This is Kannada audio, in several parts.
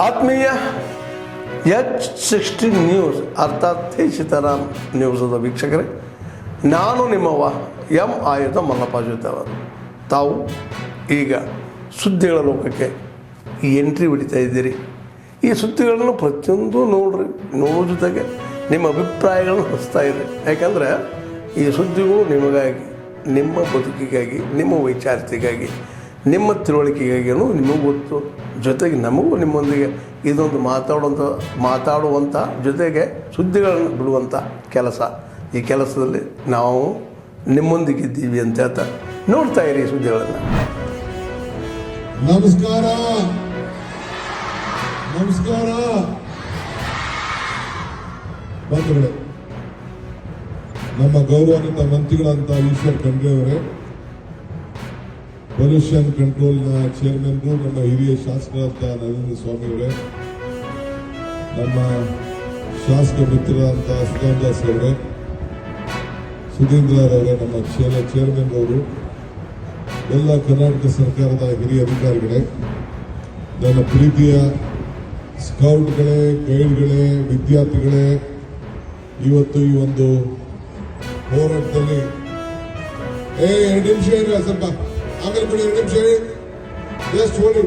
ಆತ್ಮೀಯ H60 ನ್ಯೂಸ್ ಅರ್ಥಾತ್ ತಿ ಸೀತಾರಾಮ್ ನ್ಯೂಸದ ವೀಕ್ಷಕರೇ, ನಾನು ನಿಮ್ಮವ ಎಂ ಆಯುಧ ಮಲ್ಲಪ್ಪ ಜೊತೆವರು. ತಾವು ಈಗ ಸುದ್ದಿಗಳ ಲೋಕಕ್ಕೆ ಎಂಟ್ರಿ ಹೊಡಿತಾ ಇದ್ದೀರಿ. ಈ ಸುದ್ದಿಗಳನ್ನು ಪ್ರತಿಯೊಂದು ನೋಡೋ ಜೊತೆಗೆ ನಿಮ್ಮ ಅಭಿಪ್ರಾಯಗಳನ್ನು ಹಚ್ತಾ ಇರಿ. ಯಾಕಂದರೆ ಈ ಸುದ್ದಿಗಳು ನಿಮಗಾಗಿ, ನಿಮ್ಮ ಬದುಕಿಗಾಗಿ, ನಿಮ್ಮ ವೈಚಾರಿಕೆಗಾಗಿ, ನಿಮ್ಮ ತಿಳುವಳಿಕೆಗಾಗಿಯೂ ನಿಮಗೂ ಗೊತ್ತು. ಜೊತೆಗೆ ನಮಗೂ ನಿಮ್ಮೊಂದಿಗೆ ಇದೊಂದು ಮಾತಾಡುವಂಥ ಜೊತೆಗೆ ಸುದ್ದಿಗಳನ್ನು ಬಿಡುವಂಥ ಕೆಲಸ. ಈ ಕೆಲಸದಲ್ಲಿ ನಾವು ನಿಮ್ಮೊಂದಿಗಿದ್ದೀವಿ ಅಂತ ಹೇಳ್ತಾ ನೋಡ್ತಾ ಇರಿ ಸುದ್ದಿಗಳನ್ನು. ನಮಸ್ಕಾರ ಬಂಧುಗಳೇ, ನಮ್ಮ ಗೌರವಾನ್ವಿತ ಮಂತ್ರಿಗಳಂತ ಈಶ್ವರ್ ಖಂಡ್ರೆ ಅವರೇ, ಪೊಲ್ಯೂಷನ್ ಕಂಟ್ರೋಲ್ನ ಚೇರ್ಮನ್ರು, ನಮ್ಮ ಹಿರಿಯ ಶಾಸಕರಾದ ನರೇಂದ್ರ ಸ್ವಾಮಿ ಅವರೇ, ನಮ್ಮ ಶಾಸಕ ಮಿತ್ರರಾದಂಥ ಸುಧಾಮದಾಸ್ ಅವರೇ, ಸುಧೀಂದ್ರ ಅವರೇ, ನಮ್ಮ ಚೇರ್ಮನ್ ಅವರು, ಎಲ್ಲ ಕರ್ನಾಟಕ ಸರ್ಕಾರದ ಹಿರಿಯ ಅಧಿಕಾರಿಗಳೇ, ನನ್ನ ಪ್ರೀತಿಯ ಸ್ಕೌಟ್ಗಳೇ, ಗೈಡ್ಗಳೇ, ವಿದ್ಯಾರ್ಥಿಗಳೇ, ಇವತ್ತು ಈ ಒಂದು ಹೋರಾಟದಲ್ಲಿ 2 ನಿಮಿಷ ಇರಿ, ಸ್ವಲ್ಪ ಆಮೇಲೆ ಬಿಡಿ, 2 ನಿಮಿಷ ಇರಿ, ಜಸ್ಟ್ ಹೋಗಿ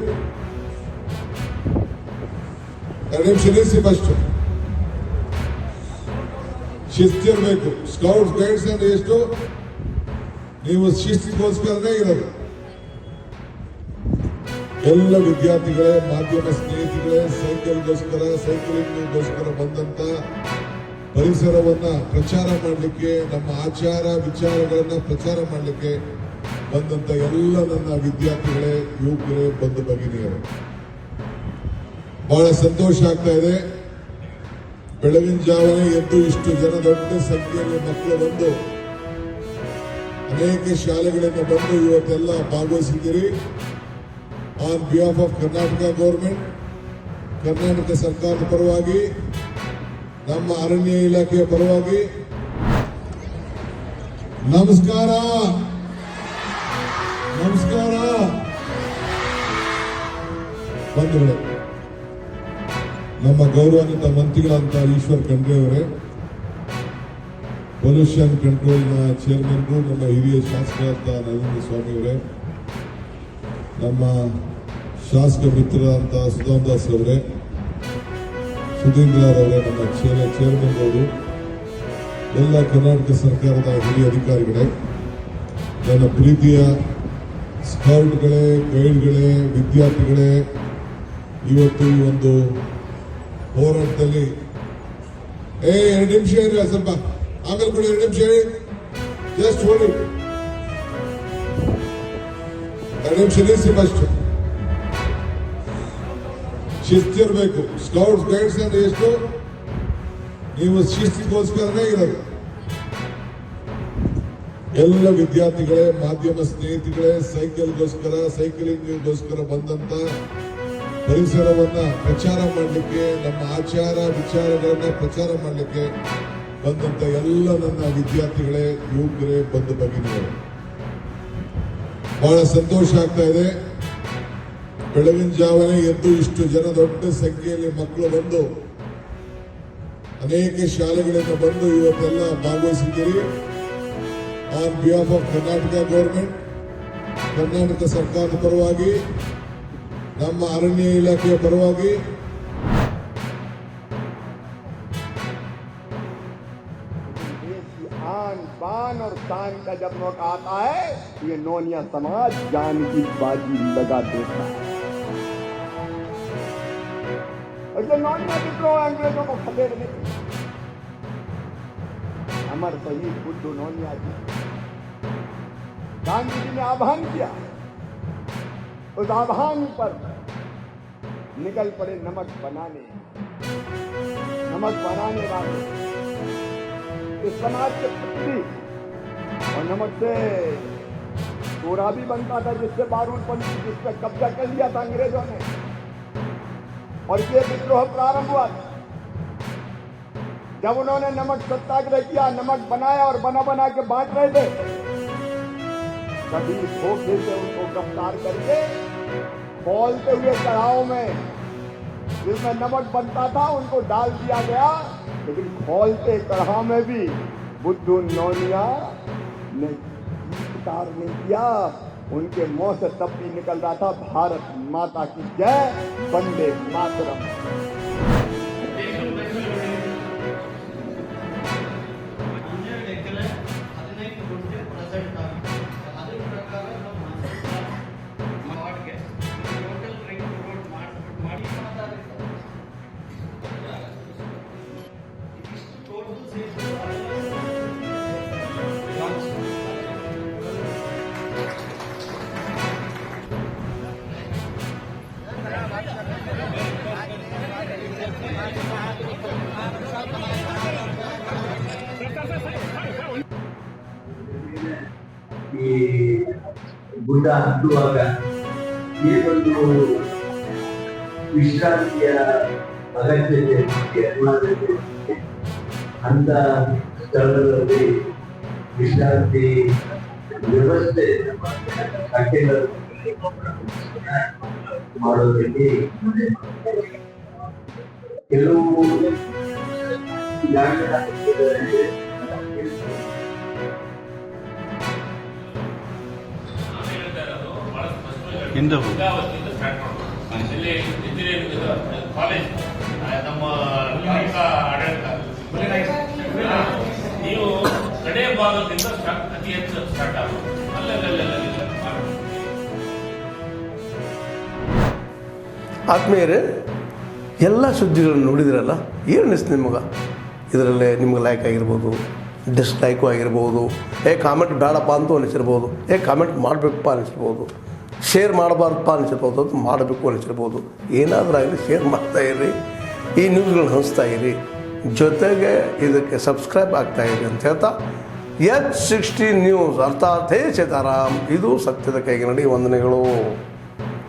2 ನಿಮಿಷ ನಿಲ್ಲಿಸಿ. ಫಸ್ಟ್ ಶಿಸ್ತಿರ್ಬೇಕು. ಸ್ಕೌಟ್ಸ್ ಗೈಡ್ಸ್ ಅಂದ್ರೆ ಎಷ್ಟು? ನೀವು ಶಿಸ್ತಿಗೋಸ್ಕರನೇ ಇರೋದು. ಎಲ್ಲ ವಿದ್ಯಾರ್ಥಿಗಳೇ, ಮಾಧ್ಯಮ ಸ್ನೇಹಿತಗಳೇ, ಸೈಕ್ಲಿಂಗ್ಗೋಸ್ಕರ ಬಂದಂತ ಪರಿಸರವನ್ನ ಪ್ರಚಾರ ಮಾಡಲಿಕ್ಕೆ, ನಮ್ಮ ಆಚಾರ ವಿಚಾರಗಳನ್ನ ಪ್ರಚಾರ ಮಾಡಲಿಕ್ಕೆ ಬಂದಂತ ಎಲ್ಲ ನನ್ನ ವಿದ್ಯಾರ್ಥಿಗಳೇ, ಯುವಕರೇ, ಬಂಧು ಭಗಿನಿಯರೇ, ಬಹಳ ಸಂತೋಷ ಆಗ್ತಾ ಇದೆ. ಬೆಳಗಿನ ಜಾವನೆ ಎದ್ದು ಇಷ್ಟು ಜನ ದೊಡ್ಡ ಸಂಖ್ಯೆಯಲ್ಲಿ ಮಕ್ಕಳು ಬಂದು ಅನೇಕ ಶಾಲೆಗಳಿಂದ ಬಂದು ಇವತ್ತೆಲ್ಲ ಭಾಗವಹಿಸಿದ್ದೀರಿ. On behalf of Karnataka government, Karnataka ಸರ್ಕಾರದ ಪರವಾಗಿ, ನಮ್ಮ ಅರಣ್ಯ ಇಲಾಖೆಯ ಪರವಾಗಿ ನಮಸ್ಕಾರ. ಬಂಧುಗಳೇ, ನಮ್ಮ ಗೌರವಾನ್ವಿತ ಮಂತ್ರಿಗಳಂತ ಈಶ್ವರ್ ಖಂಡ್ರೆ ಅವರೇ, ಪೊಲ್ಯೂಷನ್ ಕಂಟ್ರೋಲ್ನ ಚೇರ್ಮನ್ರು, ನಮ್ಮ ಹಿರಿಯ ಶಾಸಕರಾದ ನರೇಂದ್ರ ಸ್ವಾಮಿ ಅವರೇ, ನಮ್ಮ ಶಾಸಕ ಮಿತ್ರರಾದಂಥ ಸುಧಾಮದಾಸ್ ಅವರೇ, ಸುಧೀಂದ್ರ ಅವರೇ, ನಮ್ಮ ಚೇರ್ಮನ್ ಅವರು, ಎಲ್ಲ ಕರ್ನಾಟಕ ಸರ್ಕಾರದ ಹಿರಿಯ ಅಧಿಕಾರಿಗಳೇ, ನನ್ನ ಪ್ರೀತಿಯ ಸ್ಕೌಟ್ಗಳೇ, ಗೈಡ್ಗಳೇ, ವಿದ್ಯಾರ್ಥಿಗಳೇ, ಇವತ್ತು ಈ ಒಂದು ಹೋರಾಟದಲ್ಲಿ 2 ನಿಮಿಷ ಇರಿ, ಸ್ವಲ್ಪ ಆಮೇಲೆ ಬಿಡಿ, 2 ನಿಮಿಷ ಇರಿ, ಜಸ್ಟ್ ಹೋಗಿ 2 ನಿಮಿಷ ನಿಲ್ಲಿಸಿ. ಫಸ್ಟ್ ಶಿಸ್ತಿರ್ಬೇಕು. ಸ್ಕೌಟ್ಸ್ ಗೈಡ್ಸ್ ಅಂದ್ರೆ ಎಷ್ಟು? ನೀವು ಶಿಸ್ತಿಗೋಸ್ಕರನೇ ಇರೋದು. ಎಲ್ಲ ವಿದ್ಯಾರ್ಥಿಗಳೇ, ಮಾಧ್ಯಮ ಸ್ನೇಹಿತಗಳೇ, ಸೈಕ್ಲಿಂಗ್ಗೋಸ್ಕರ ಬಂದಂತ ಪರಿಸರವನ್ನ ಪ್ರಚಾರ ಮಾಡಲಿಕ್ಕೆ, ನಮ್ಮ ಆಚಾರ ವಿಚಾರಗಳನ್ನ ಪ್ರಚಾರ ಮಾಡಲಿಕ್ಕೆ ಬಂದಂತ ಎಲ್ಲ ನನ್ನ ವಿದ್ಯಾರ್ಥಿಗಳೇ, ಯುವಕರೇ, ಬಂಧು ಭಗಿನಿಯರೇ, ಬಹಳ ಸಂತೋಷ ಆಗ್ತಾ ಇದೆ. ಬೆಳಗಿನ ಜಾವನೆ ಎದ್ದು ಇಷ್ಟು ಜನ ದೊಡ್ಡ ಸಂಖ್ಯೆಯಲ್ಲಿ ಮಕ್ಕಳು ಬಂದು ಅನೇಕ ಶಾಲೆಗಳಿಂದ ಬಂದು ಇವತ್ತೆಲ್ಲ ಭಾಗವಹಿಸಿದ್ದೀರಿ. On behalf of Karnataka government, Karnataka ಸರ್ಕಾರದ ಪರವಾಗಿ, ನಮ್ಮ ಅರಣ್ಯ ಇಲಾಖೆಯ ಪರವಾಗಿ आन बान और शान का जब मौका आता है, ये नौनिया समाज जान की बाजी लगा देता है. और ये नौनिया विद्रोह अंग्रेजों को खदेड़ने की, अमर शहीद बुद्धू नौनिया जी, गांधी जी ने आह्वान किया. उस आह्वान पर निकल पड़े नमक बनाने वाले इस समाज के प्रति. और नमक से सोडा भी बनता था, जिससे बारूद बनती, जिस पर कब्जा कर लिया था अंग्रेजों ने. और ये विद्रोह प्रारंभ हुआ जब उन्होंने नमक सत्याग्रह किया, नमक बनाया और बना के बांट रहे थे. कभी धोखे से उनको गिरफ्तार करके खोलते हुए चढ़ाव में जिसमें नमक बनता था उनको डाल दिया गया, लेकिन खौलते कढ़ा में भी बुद्धू नौनिया ने गीतकार नहीं किया। उनके मुंह से तब भी निकल रहा था भारत माता की जय, वंदे मातरम। ಈ ಗುಡ್ಡ ಹತ್ತುವಾಗ ಈ ಒಂದು ವಿಶ್ರಾಂತಿಯ ಅಗತ್ಯತೆ ಅನಿವಾರ್ಯತೆ ಅಂತ ಸ್ಥಳದಲ್ಲಿ ವಿಶ್ರಾಂತಿ ವ್ಯವಸ್ಥೆ ಕಟ್ಟೆಗಳ ಮಾಡೋದಕ್ಕೆ ಕೆಲವು ಹಿಂದೆ ಕಾಲೇಜ್ ನಮ್ಮ ಆಡಳಿತ ನೀವು ಕಡೆ ಭಾಗದಿಂದ ಅತಿ ಹೆಚ್ಚು ಸ್ಟಾರ್ಟ್ ಆಗೋದು ಅಲ್ಲಲ್ಲ. ಆತ್ಮೀಯರೇ, ಎಲ್ಲ ಸುದ್ದಿಗಳನ್ನು ನೋಡಿದ್ರಲ್ಲ, ಏನು ಅನಿಸ್ತು ನಿಮಗೆ? ಇದರಲ್ಲೇ ನಿಮ್ಗೆ ಲೈಕ್ ಆಗಿರ್ಬೋದು, ಡಿಸ್ಲೈಕು ಆಗಿರ್ಬೋದು, ಕಾಮೆಂಟ್ ಬೇಡಪ್ಪ ಅಂತೂ ಅನಿಸಿರ್ಬೋದು, ಕಾಮೆಂಟ್ ಮಾಡಬೇಕಪ್ಪ ಅನಿಸಿರ್ಬೋದು, ಶೇರ್ ಮಾಡಬಾರ್ದಪ್ಪ ಅನಿಸಿರ್ಬೋದು, ಅದು ಮಾಡಬೇಕು ಅನಿಸಿರ್ಬೋದು. ಏನಾದರೂ ಆಗಲಿ ಶೇರ್ ಮಾಡ್ತಾಯಿರಿ, ಈ ನ್ಯೂಸ್ಗಳನ್ನ ಹಂಚ್ತಾ ಇರಿ, ಜೊತೆಗೆ ಇದಕ್ಕೆ ಸಬ್ಸ್ಕ್ರೈಬ್ ಆಗ್ತಾಯಿರಿ ಅಂತ ಹೇಳ್ತಾ H60 ನ್ಯೂಸ್ ಅರ್ಥಾತ್ ಹೇ ಸೀತಾರಾಮ್, ಇದು ಸತ್ಯದ ಕೈಗೆ ನಡಿ. ವಂದನೆಗಳು.